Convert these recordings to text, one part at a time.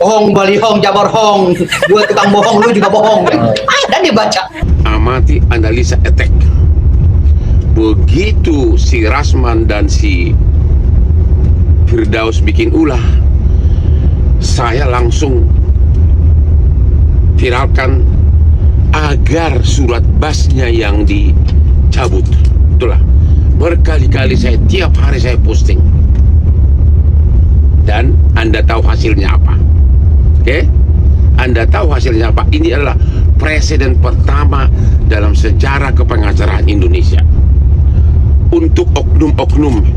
Bohong, balihong, jabar hong. Gue tukang bohong, lu juga bohong. Ada dia baca. Amati analisa attack. Begitu si Rasman dan si Firdaus bikin ulah, saya langsung viralkan agar surat basnya yang dicabut. Itulah, berkali-kali saya, tiap hari saya posting. Dan Anda tahu hasilnya apa? Oke? Anda tahu hasilnya apa? Ini adalah presiden pertama dalam sejarah kepengacaraan Indonesia. Untuk oknum-oknum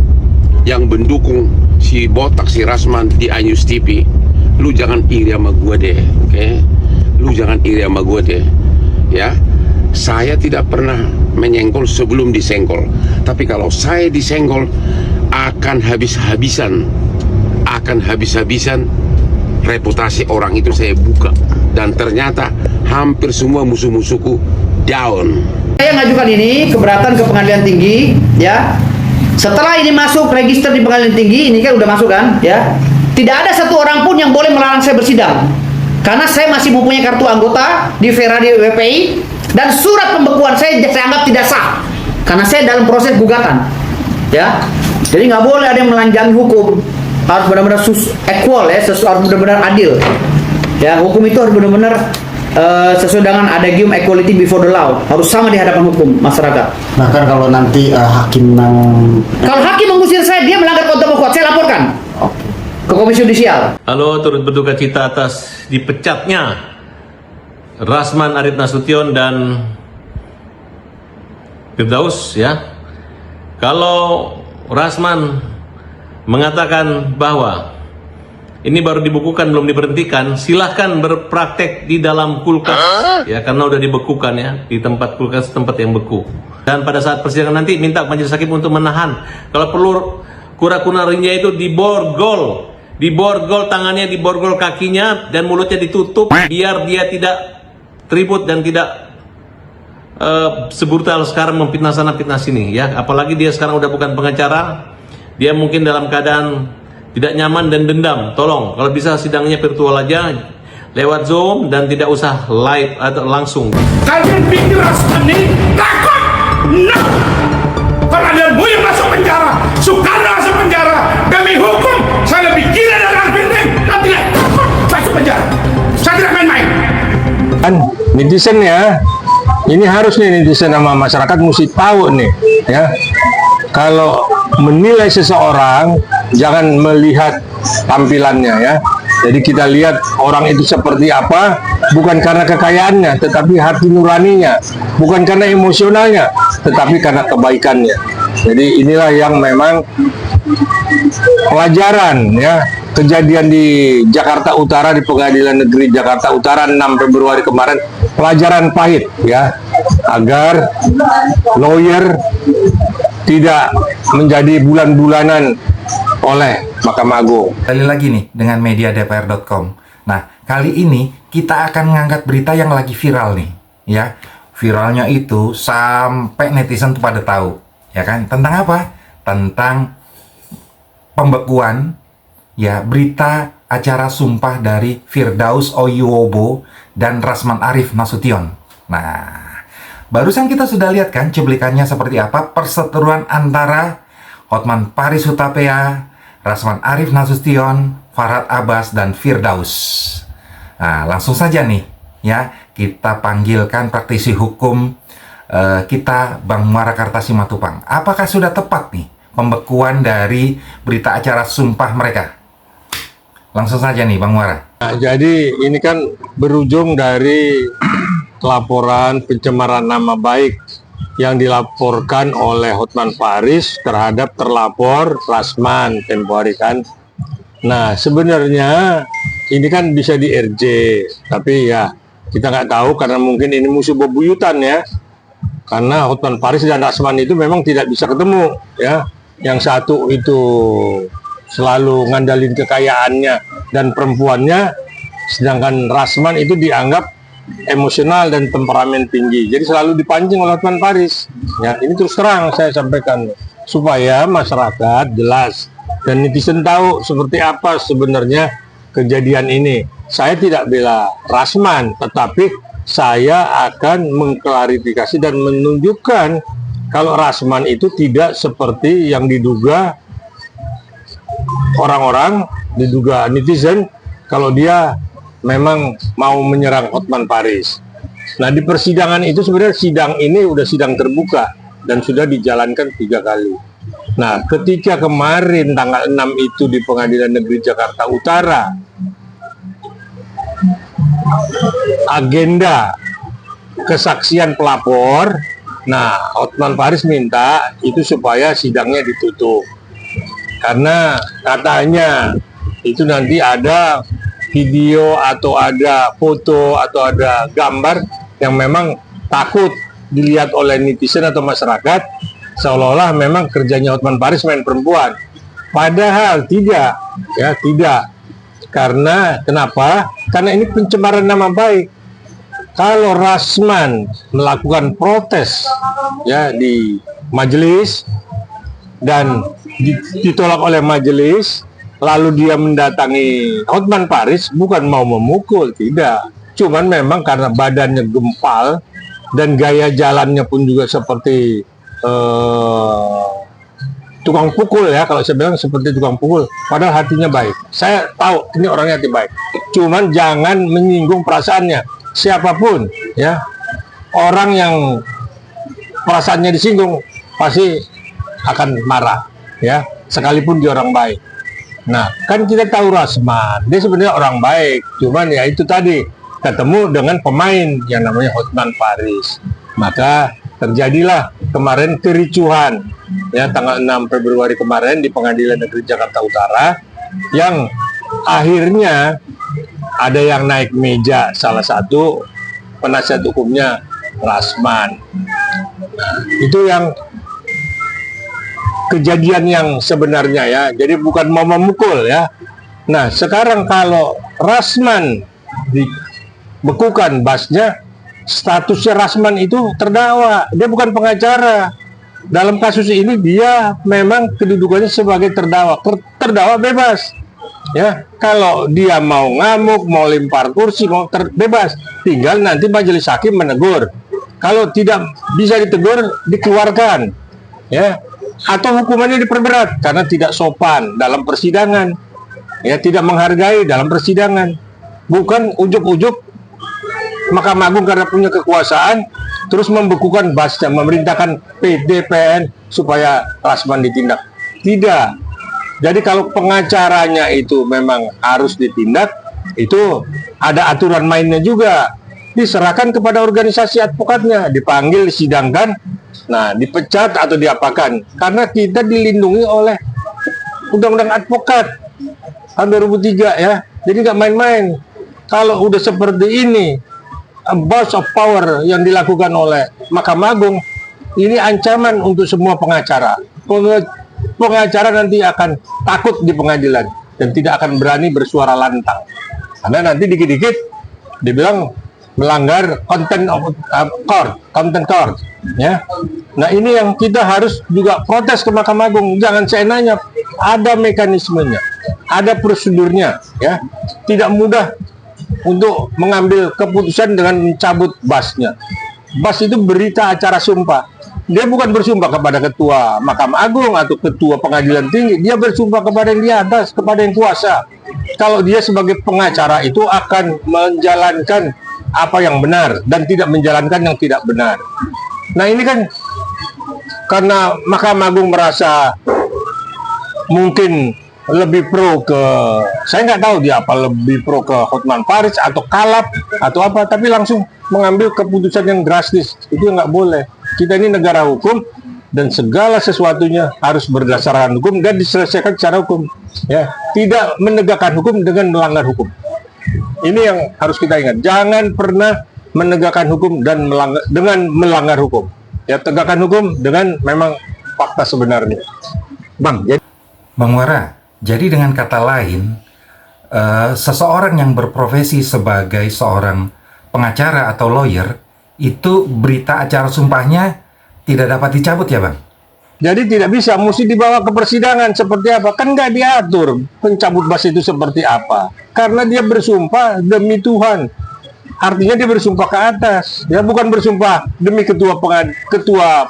yang mendukung si botak, si Rasman di iNews TV, lu jangan iri sama gue deh, oke? Lu jangan iri sama gue deh, ya. Saya tidak pernah menyenggol sebelum disenggol. Tapi kalau saya disenggol, akan habis-habisan reputasi orang itu saya buka. Dan ternyata hampir semua musuh-musuhku down. Saya ngajukan ini keberatan ke pengadilan tinggi, ya. Setelah ini masuk register di pengadilan tinggi, ini kan udah masuk kan, ya. Tidak ada satu orang pun yang boleh melarang saya bersidang. Karena saya masih mempunyai kartu anggota di Vera di WPI dan surat pembekuan saya anggap tidak sah. Karena saya dalam proses gugatan, ya. Jadi nggak boleh ada yang melanjangi hukum. Harus benar-benar equal, ya, harus benar-benar adil. Ya, hukum itu harus benar-benar sesuai dengan adagium equality before the law, harus sama di hadapan hukum masyarakat. Bahkan kalau nanti hakim kalau hakim mengusir saya, dia melanggar kode pokok, saya laporkan ke Komisi Yudisial. Halo, turut berduka cita atas dipecatnya Rasman Arief Nasution dan Firdaus, ya. Kalau Rasman mengatakan bahwa ini baru dibukukan, belum diberhentikan, silahkan berpraktek di dalam kulkas, ya, karena udah dibekukan, ya, di tempat kulkas, tempat yang beku. Dan pada saat persidangan nanti minta majelis hakim untuk menahan, kalau perlu kura-kunarinya itu diborgol tangannya, diborgol kakinya, dan mulutnya ditutup biar dia tidak ribut dan tidak sebrutal sekarang memfitnah sana fitnah sini, ya. Apalagi dia sekarang udah bukan pengacara, dia mungkin dalam keadaan tidak nyaman dan dendam. Tolong, kalau bisa sidangnya virtual aja, lewat Zoom, dan tidak usah live atau langsung. Kalian pikir Rasman ini takut? No! Kalau ada yang masuk penjara, Soekarno masuk penjara, demi hukum, saya lebih gila dari Alvin, dan tidak takut masuk penjara. Saya tidak main-main. Kan netizen, ya, ini harus nih netizen sama masyarakat mesti tahu nih, ya. Kalau menilai seseorang, jangan melihat tampilannya, ya. Jadi kita lihat orang itu seperti apa, bukan karena kekayaannya, tetapi hati nuraninya, bukan karena emosionalnya, tetapi karena kebaikannya. Jadi inilah yang memang pelajaran, ya. Kejadian di Jakarta Utara, di Pengadilan Negeri Jakarta Utara 6 Februari kemarin, pelajaran pahit, ya, agar lawyer tidak menjadi bulan-bulanan oleh Mahkamah Agung. Kali lagi nih dengan mediadpr.com. Nah, kali ini kita akan mengangkat berita yang lagi viral nih, ya. Viralnya itu sampai netizen tuh pada tahu, ya kan? Tentang apa? Tentang pembekuan, ya, berita acara sumpah dari Firdaus Oyuwobo dan Rasman Arief Nasution. Nah, barusan kita sudah lihat kan cuplikannya seperti apa perseteruan antara Hotman Paris Hutapea, Rasman Arief Nasution, Farhad Abbas, dan Firdaus. Nah, langsung saja nih, ya, kita panggilkan praktisi hukum kita, Bang Muara Kartasimatupang. Apakah sudah tepat nih pembekuan dari berita acara sumpah mereka? Langsung saja nih, Bang Muara. Nah, jadi ini kan berujung dari laporan pencemaran nama baik yang dilaporkan oleh Hotman Paris terhadap terlapor Rasman tempo hari kan. Nah, sebenarnya ini kan bisa di RJ, tapi ya kita nggak tahu karena mungkin ini musuh bebuyutan, ya. Karena Hotman Paris dan Rasman itu memang tidak bisa ketemu, ya. Yang satu itu selalu ngandalin kekayaannya dan perempuannya, sedangkan Rasman itu dianggap emosional dan temperamen tinggi. Jadi selalu dipancing oleh Hotman Paris. Ya, ini terus terang saya sampaikan supaya masyarakat jelas dan netizen tahu seperti apa sebenarnya kejadian ini. Saya tidak bela Rasman, tetapi saya akan mengklarifikasi dan menunjukkan kalau Rasman itu tidak seperti yang diduga orang-orang, diduga netizen, kalau dia memang mau menyerang Hotman Paris. Nah, di persidangan itu sebenarnya sidang ini udah sidang terbuka dan sudah dijalankan 3 kali. Nah, ketika kemarin tanggal 6 itu di Pengadilan Negeri Jakarta Utara, agenda kesaksian pelapor, nah Hotman Paris minta itu supaya sidangnya ditutup. Karena katanya itu nanti ada video atau ada foto atau ada gambar yang memang takut dilihat oleh netizen atau masyarakat seolah-olah memang kerjanya Hotman Paris main perempuan. Padahal tidak, ya tidak. Karena kenapa? Karena ini pencemaran nama baik. Kalau Rasman melakukan protes ya di majelis dan ditolak oleh majelis, lalu dia mendatangi Hotman Paris bukan mau memukul, tidak. Cuman memang karena badannya gempal dan gaya jalannya pun juga seperti tukang pukul ya, kalau saya bilang seperti tukang pukul, padahal hatinya baik. Saya tahu ini orangnya hati baik. Cuman jangan menyinggung perasaannya. Siapapun ya, orang yang perasaannya disinggung pasti akan marah ya, sekalipun dia orang baik. Nah, kan kita tahu Rasman, dia sebenarnya orang baik, cuman ya itu tadi ketemu dengan pemain yang namanya Hotman Paris. Maka terjadilah kemarin kericuhan ya tanggal 6 Februari kemarin di Pengadilan Negeri Jakarta Utara, yang akhirnya ada yang naik meja salah satu penasihat hukumnya Rasman. Itu yang kejadian yang sebenarnya ya. Jadi bukan mau memukul ya. Nah, sekarang kalau Rasman dibekukan basnya, statusnya Rasman itu terdakwa. Dia bukan pengacara. Dalam kasus ini dia memang kedudukannya sebagai terdakwa. Terdakwa bebas. Ya, kalau dia mau ngamuk, mau lempar kursi, mau bebas. Tinggal nanti majelis hakim menegur. Kalau tidak bisa ditegur, dikeluarkan. Ya, atau hukumannya diperberat karena tidak sopan dalam persidangan. Ya, tidak menghargai dalam persidangan. Bukan ujuk-ujuk Mahkamah Agung karena punya kekuasaan terus membekukan basnya, memerintahkan PDPN supaya Rasman ditindak. Tidak. Jadi kalau pengacaranya itu memang harus ditindak, itu ada aturan mainnya juga. Diserahkan kepada organisasi advokatnya, dipanggil, disidangkan, nah dipecat atau diapakan. Karena kita dilindungi oleh Undang-Undang Advokat tahun 2003 ya. Jadi nggak main-main. Kalau udah seperti ini, abuse of power yang dilakukan oleh Mahkamah Agung, ini ancaman untuk semua pengacara. Pengacara nanti akan takut di pengadilan dan tidak akan berani bersuara lantang karena nanti dikit-dikit dibilang melanggar content court ya. Nah, ini yang kita harus juga protes ke Mahkamah Agung. Jangan seenaknya, ada mekanismenya, ada prosedurnya ya. Tidak mudah untuk mengambil keputusan dengan mencabut basnya. Bas itu berita acara sumpah. Dia bukan bersumpah kepada ketua Mahkamah Agung atau ketua pengadilan tinggi. Dia bersumpah kepada yang di atas, kepada yang kuasa. Kalau dia sebagai pengacara itu akan menjalankan apa yang benar dan tidak menjalankan yang tidak benar. Nah, ini kan karena Mahkamah Agung merasa mungkin lebih pro ke, saya nggak tahu dia apa, lebih pro ke Hotman Paris atau kalap atau apa, tapi langsung mengambil keputusan yang drastis. Itu nggak boleh. Kita ini negara hukum dan segala sesuatunya harus berdasarkan hukum dan diselesaikan secara hukum. Ya, tidak menegakkan hukum dengan melanggar hukum. Ini yang harus kita ingat. Jangan pernah menegakkan hukum dan dengan melanggar hukum. Ya, tegakkan hukum dengan memang fakta sebenarnya. Bang Wara, jadi dengan kata lain, seseorang yang berprofesi sebagai seorang pengacara atau lawyer, itu berita acara sumpahnya tidak dapat dicabut ya Bang? Jadi tidak bisa, mesti dibawa ke persidangan seperti apa? Kan nggak diatur pencabut bas itu seperti apa. Karena dia bersumpah demi Tuhan. Artinya dia bersumpah ke atas. Ya, bukan bersumpah demi ketua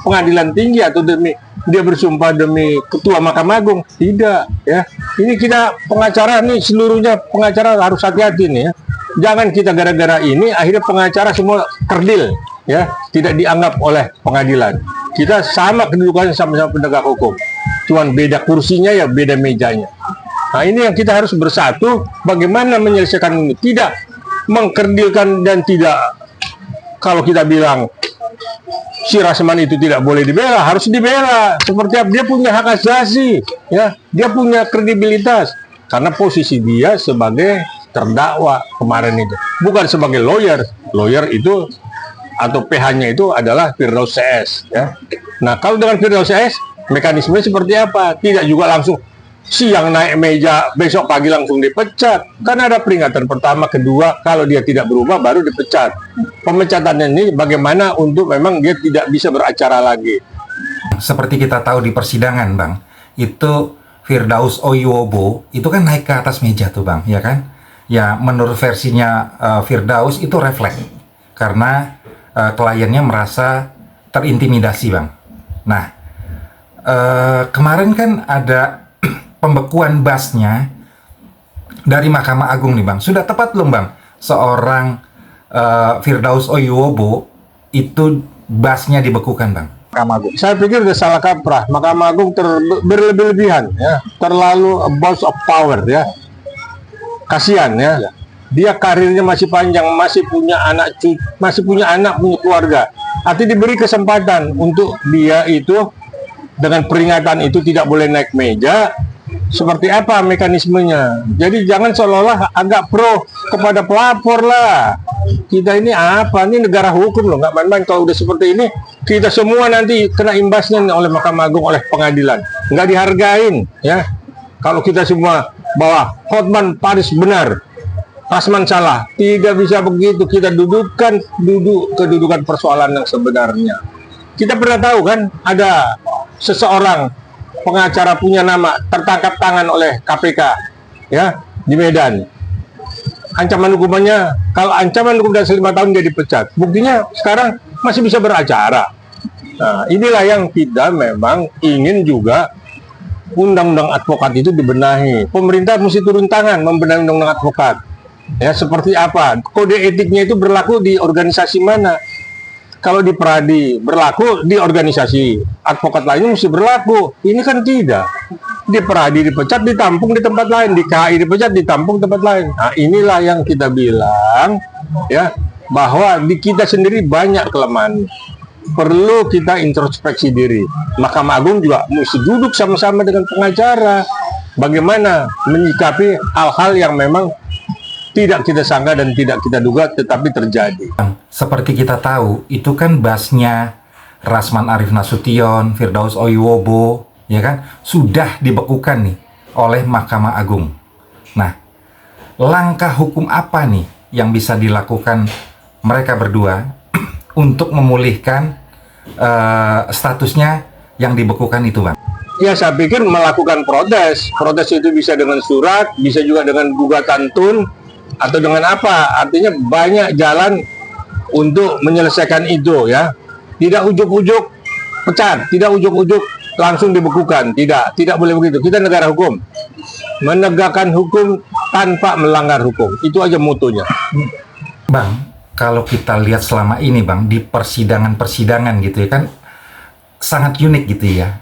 pengadilan tinggi atau demi dia bersumpah demi ketua Mahkamah Agung. Tidak, ya. Ini kita pengacara nih, seluruhnya pengacara harus hati-hati nih ya. Jangan kita gara-gara ini akhirnya pengacara semua kerdil, ya, tidak dianggap oleh pengadilan. Kita sama kedudukannya, sama-sama penegak hukum. Cuman beda kursinya, ya beda mejanya. Nah, ini yang kita harus bersatu bagaimana menyelesaikan ini. Tidak mengkerdilkan dan tidak, kalau kita bilang si Rasman itu tidak boleh dibela, harus dibela. Seperti apa? Dia punya hak asasi, ya. Dia punya kredibilitas karena posisi dia sebagai terdakwa kemarin itu, bukan sebagai lawyer. Lawyer itu atau PH-nya itu adalah Firdaus CS, ya. Nah, kalau dengan Firdaus CS mekanismenya seperti apa? Tidak juga langsung siang naik meja, besok pagi langsung dipecat. Kan ada peringatan pertama, kedua, kalau dia tidak berubah baru dipecat. Pemecatannya ini bagaimana untuk memang dia tidak bisa beracara lagi. Seperti kita tahu di persidangan, Bang, itu Firdaus Oyobo itu kan naik ke atas meja tuh, Bang, ya kan? Ya, menurut versinya Firdaus itu refleks karena kliennya merasa terintimidasi, Bang. Nah, kemarin kan ada pembekuan basnya dari Mahkamah Agung nih, Bang. Sudah tepat belum, Bang? Seorang Firdaus Oyobo itu basnya dibekukan, Bang. Mahkamah Agung, saya pikir udah salah kaprah. Mahkamah Agung berlebih-lebihan, ya, terlalu abuse of power, ya. Kasihan, ya. Dia karirnya masih panjang, masih punya anak, punya keluarga. Artinya diberi kesempatan untuk dia itu dengan peringatan itu tidak boleh naik meja. Seperti apa mekanismenya? Jadi jangan seolah-olah agak pro kepada pelapor lah. Kita ini apa? Ini negara hukum loh, nggak main-main. Kalau udah seperti ini, kita semua nanti kena imbasnya oleh Mahkamah Agung, oleh pengadilan. Nggak dihargain, ya. Kalau kita semua bahwa Hotman Paris benar, Rasman salah, tidak bisa begitu. Kita dudukkan kedudukan persoalan yang sebenarnya. Kita pernah tahu kan, ada seseorang pengacara punya nama tertangkap tangan oleh KPK, ya, di Medan. Ancaman hukumannya, kalau ancaman hukum dan 5 tahun dia dipecat. Buktinya sekarang masih bisa beracara. Nah, inilah yang kita memang ingin juga undang-undang advokat itu dibenahi. Pemerintah mesti turun tangan membenahi undang-undang advokat. Ya, seperti apa? Kode etiknya itu berlaku di organisasi mana? Kalau di Pradi berlaku, di organisasi advokat lainnya mesti berlaku. Ini kan tidak. Di Pradi dipecat, ditampung di tempat lain. Di KHI dipecat, ditampung tempat lain. Nah, inilah yang kita bilang, ya, bahwa di kita sendiri banyak kelemahan. Perlu kita introspeksi diri. Mahkamah Agung juga mesti duduk sama-sama dengan pengacara. Bagaimana menyikapi hal-hal yang memang tidak kita sangka dan tidak kita duga tetapi terjadi. Seperti kita tahu, itu kan basnya Rasman Arif Nasution, Firdaus Oyobo, ya kan, sudah dibekukan nih oleh Mahkamah Agung. Nah, langkah hukum apa nih yang bisa dilakukan mereka berdua untuk memulihkan statusnya yang dibekukan itu, Bang? Ya, saya pikir melakukan protes. Protes itu bisa dengan surat, bisa juga dengan gugatan tun, atau dengan apa. Artinya banyak jalan untuk menyelesaikan itu, ya. Tidak ujuk-ujuk pecat, tidak ujuk-ujuk langsung dibekukan. Tidak boleh begitu. Kita negara hukum. Menegakkan hukum tanpa melanggar hukum. Itu aja mutunya. Bang, kalau kita lihat selama ini, Bang, di persidangan-persidangan gitu ya kan, sangat unik gitu ya.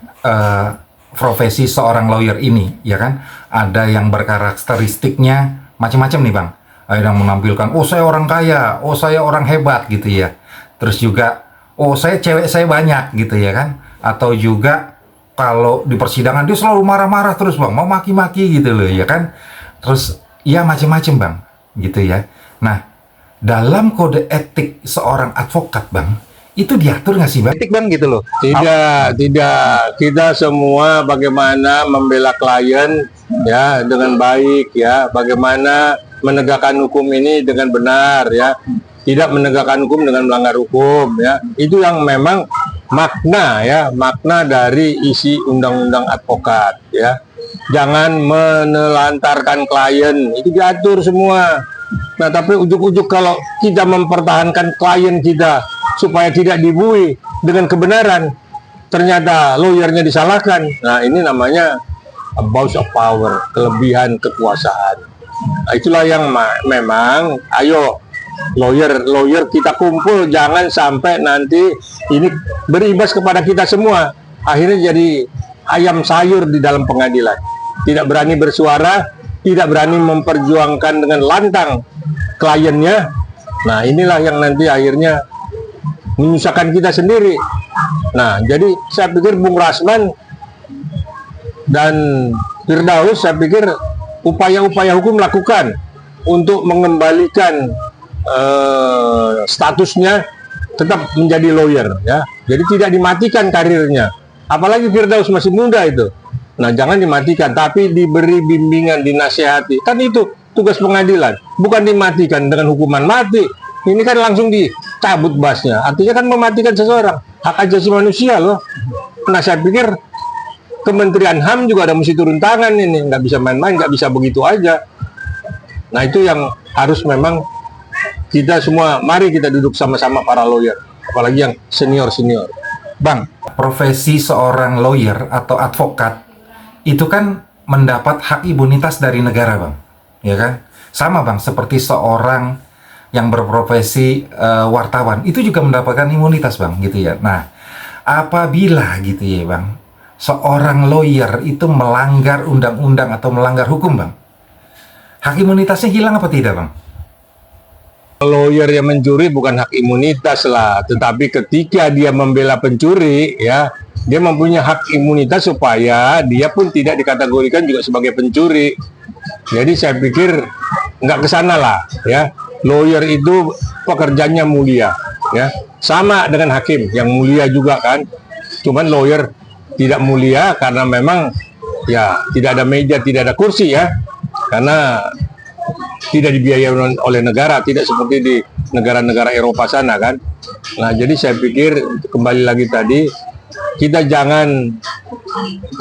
Profesi seorang lawyer ini, ya kan, ada yang berkarakteristiknya macam-macam nih, Bang. Ada yang menampilkan, oh saya orang kaya, oh saya orang hebat gitu ya. Terus juga, oh saya cewek saya banyak gitu ya kan. Atau juga kalau di persidangan dia selalu marah-marah terus, Bang, mau maki-maki gitu loh ya kan. Terus ya macam-macam, Bang, gitu ya. Nah, dalam kode etik seorang advokat, Bang, itu diatur nggak sih, Bang? Etik, Bang, gitu loh. Tidak. Kita semua bagaimana membela klien, ya, dengan baik, ya. Bagaimana menegakkan hukum ini dengan benar, ya. Tidak menegakkan hukum dengan melanggar hukum, ya. Itu yang memang makna dari isi undang-undang advokat ya. Jangan menelantarkan klien, itu diatur semua. Nah, tapi ujuk-ujuk kalau kita mempertahankan klien kita supaya tidak dibui dengan kebenaran, ternyata lawyernya disalahkan. Nah, ini namanya abuse of power, kelebihan kekuasaan. Nah, itulah yang memang, ayo lawyer kita kumpul, jangan sampai nanti ini berimbas kepada kita semua. Akhirnya jadi ayam sayur di dalam pengadilan. Tidak berani bersuara, tidak berani memperjuangkan dengan lantang kliennya. Nah, inilah yang nanti akhirnya menyusahkan kita sendiri. Nah, jadi saya pikir Bung Rasman dan Firdaus, saya pikir upaya-upaya hukum lakukan untuk mengembalikan statusnya tetap menjadi lawyer ya. Jadi tidak dimatikan karirnya. Apalagi Firdaus masih muda itu. Nah, jangan dimatikan, tapi diberi bimbingan, dinasehati. Kan itu tugas pengadilan, bukan dimatikan dengan hukuman mati. Ini kan langsung dicabut basnya. Artinya kan mematikan seseorang. Hak asasi manusia loh. Nah, saya pikir Kementerian HAM juga ada mesti turun tangan ini. Nggak bisa main-main, nggak bisa begitu aja. Nah, itu yang harus memang kita semua, mari kita duduk sama-sama para lawyer. Apalagi yang senior-senior. Bang, profesi seorang lawyer atau advokat itu kan mendapat hak imunitas dari negara, Bang. Ya kan? Sama, Bang, seperti seorang yang berprofesi wartawan, itu juga mendapatkan imunitas, Bang, gitu ya. Nah, apabila gitu ya, Bang, seorang lawyer itu melanggar undang-undang atau melanggar hukum, Bang, hak imunitasnya hilang apa tidak, Bang? Lawyer yang mencuri bukan hak imunitas lah, tetapi ketika dia membela pencuri ya, dia mempunyai hak imunitas supaya dia pun tidak dikategorikan juga sebagai pencuri. Jadi saya pikir nggak kesana lah ya. Lawyer itu pekerjaannya mulia ya, sama dengan hakim yang mulia juga kan. Cuman lawyer tidak mulia karena memang ya tidak ada meja, tidak ada kursi ya, karena tidak dibiayai oleh negara, tidak seperti di negara-negara Eropa sana kan. Nah, jadi saya pikir kembali lagi tadi, kita jangan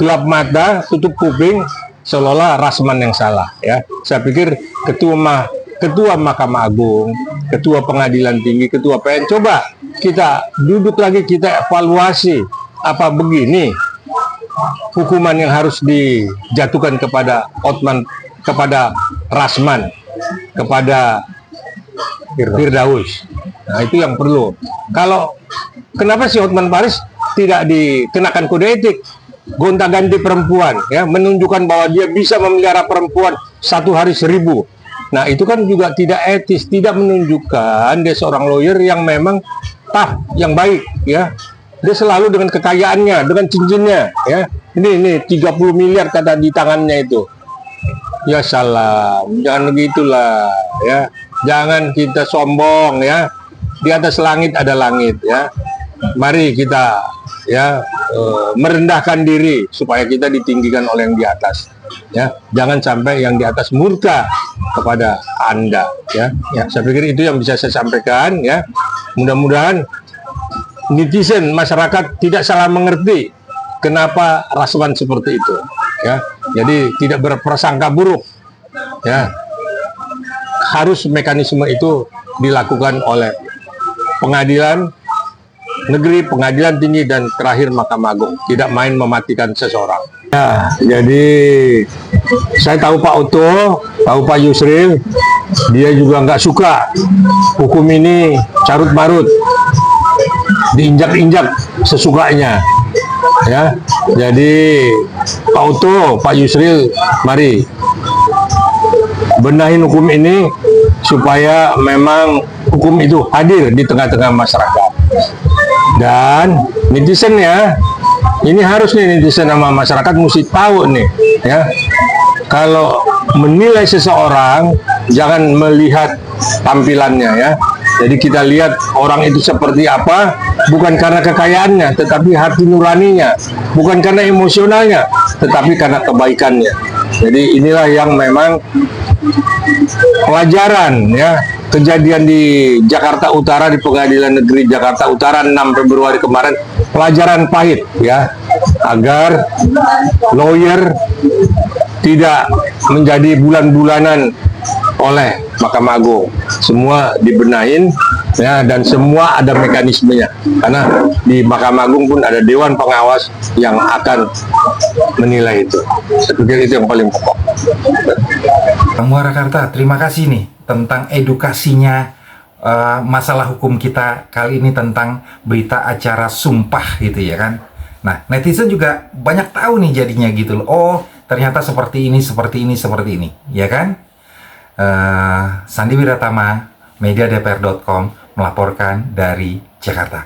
gelap mata, tutup kuping seolah-olah Rasman yang salah ya. Saya pikir ketua Mahkamah Agung, ketua Pengadilan Tinggi, ketua PN, coba kita duduk lagi, kita evaluasi apa begini hukuman yang harus dijatuhkan kepada kepada Rasman, kepada Firdaus. Nah, itu yang perlu. Kalau kenapa si Hotman Paris tidak dikenakan kode etik, gonta-ganti perempuan ya, menunjukkan bahwa dia bisa memelihara perempuan 1 hari 1000. Nah, itu kan juga tidak etis, tidak menunjukkan dia seorang lawyer yang memang yang baik ya. Dia selalu dengan kekayaannya, dengan cincinnya ya. Ini 30 miliar kata di tangannya itu. Ya salam, jangan begitulah ya. Jangan kita sombong ya. Di atas langit ada langit ya. Mari kita ya merendahkan diri supaya kita ditinggikan oleh yang di atas ya. Jangan sampai yang di atas murka kepada Anda ya. Ya, saya pikir itu yang bisa saya sampaikan ya. Mudah-mudahan netizen, masyarakat tidak salah mengerti kenapa Rasman seperti itu ya. Jadi tidak berprasangka buruk ya. Harus mekanisme itu dilakukan oleh pengadilan negeri, pengadilan tinggi, dan terakhir Mahkamah Agung. Tidak main mematikan seseorang ya. Jadi saya tahu Pak Oto, tahu Pak Yusril, dia juga nggak suka hukum ini carut marut, diinjak-injak sesukanya ya. Jadi Pak Oto, Pak Yusril, mari benahin hukum ini supaya memang hukum itu hadir di tengah-tengah masyarakat. Dan netizen ya, ini harus nih netizen sama masyarakat mesti tahu nih ya. Kalau menilai seseorang jangan melihat tampilannya ya. Jadi kita lihat orang itu seperti apa, bukan karena kekayaannya, tetapi hati nuraninya, bukan karena emosionalnya, tetapi karena kebaikannya. Jadi inilah yang memang pelajaran ya, kejadian di Jakarta Utara, di Pengadilan Negeri Jakarta Utara 6 Februari kemarin, pelajaran pahit ya, agar lawyer tidak menjadi bulan-bulanan oleh Mahkamah Agung. Semua dibenahin ya, dan semua ada mekanismenya, karena di Mahkamah Agung pun ada Dewan Pengawas yang akan menilai itu. Saya pikir itu yang paling pokok. Muara Karta, terima kasih nih tentang edukasinya masalah hukum kita kali ini tentang berita acara sumpah gitu ya kan. Nah, netizen juga banyak tahu nih jadinya gitu loh. Oh, ternyata seperti ini, ya kan? Sandi Wiratama, mediadpr.com melaporkan dari Jakarta.